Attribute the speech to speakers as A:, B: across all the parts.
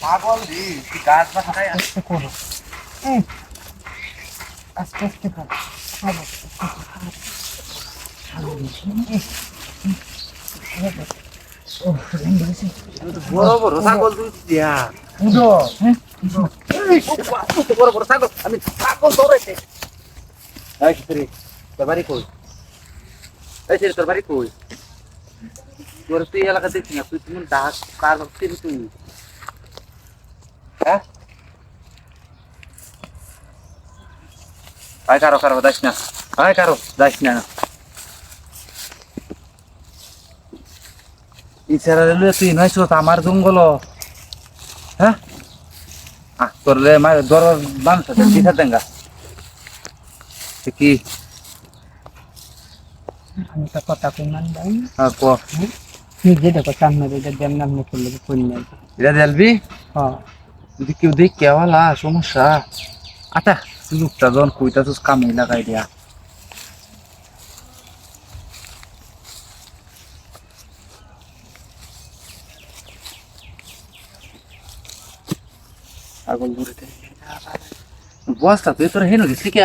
A: পাগল রে তুই গাছ বাসায়
B: আস্তে করো আস্তে আস্তে করো খাবো ও রেন্ড হয়েছে
A: বড় বড় ছাগল তুই দিয়া
B: উদো হ্যাঁ
A: বড় বড় ছাগল আমি ছাগল ধরেছে এই রে তোর বাড়ি কই এই রে তোর বাড়ি কই তোর তুই এলাকা দেখছিস না তুই তুমি ডাক কার চিনি তুই হ্যাঁ আয় কারো কারো যাস না আয় কারো যাস না ইচ্ছারা রেলুয়ে তুই নয়স আমার জঙ্গল হ্যাঁ তোর মায়ের দর মানুষ পিঠা দেঙ্গা কি
B: আমি তো কথা কই মান ভাই
A: হ্যাঁ ক
B: নিজে দেখো সামনে এটা দেম নাম করলে কই নাই
A: এটা দেলবি
B: হ্যাঁ
A: যদি কেউ দেখ কেওয়ালা সমস্যা আচ্ছা লোকটা যখন কইতা তুই কামে লাগাই দিয়া পাগল বুড়িতে বস্তা তুই তোর হেন গেছিলি কে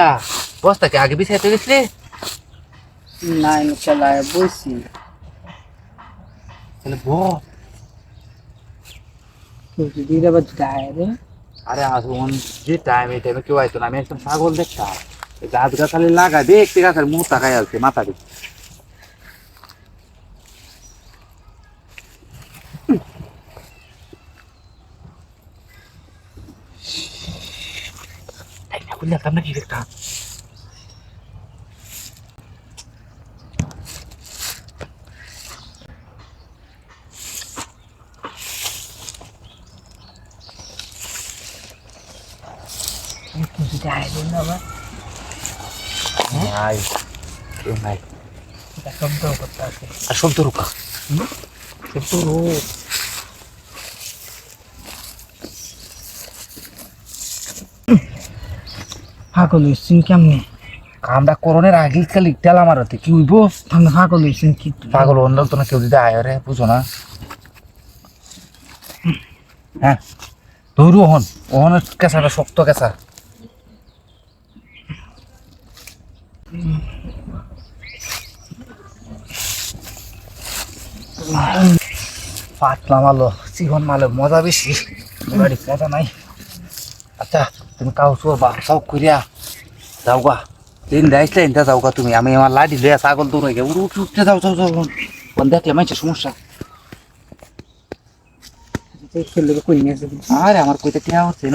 A: বস্তা কে আগে বিছাইতে গেছিলি
B: নাই চালায় বসি
A: তাহলে বল
B: তো যদি রে বাদ গায় রে
A: আরে আসুন যে টাইম এই টাইমে কেউ আইতো না আমি একদম ছাগল দেখতাম গাছ গাছালি লাগা দেখতে গাছের মুখ তাকাই আছে মাথা দিয়ে দেখতাম না কি দেখতাম
B: যদি গায় রে না বা
A: নাই কেউ নাই
B: এটা শব্দ করতে আছে
A: আর শব্দ রুকা
B: কিন্তু রো পাগল হইছেন কেমনে
A: কামটা করণের আগে খালি টেলা মারতে কি হইব
B: আমি পাগল হইছেন কি
A: পাগল অন্য তো না কেউ দিতে আয় রে বুঝো না হ্যাঁ ধরু ওহন ওহনের কেঁচাটা শক্ত কেঁচা পাতলা মালো চিকন মালো মজা বেশি বাড়ি মজা নাই আচ্ছা তুমি কাউ চোরবা সব করিয়া যাও গা তিন দাইসলে ইনটা যাও গা তুমি আমি আমার লাঠি লইয়া ছাগল দৌড়ে গে উঠতে যাও যাও যাও দেখলে মাইছে সমস্যা
B: খেলে কই নিয়ে
A: আরে আমার কইতে টিয়া হচ্ছে না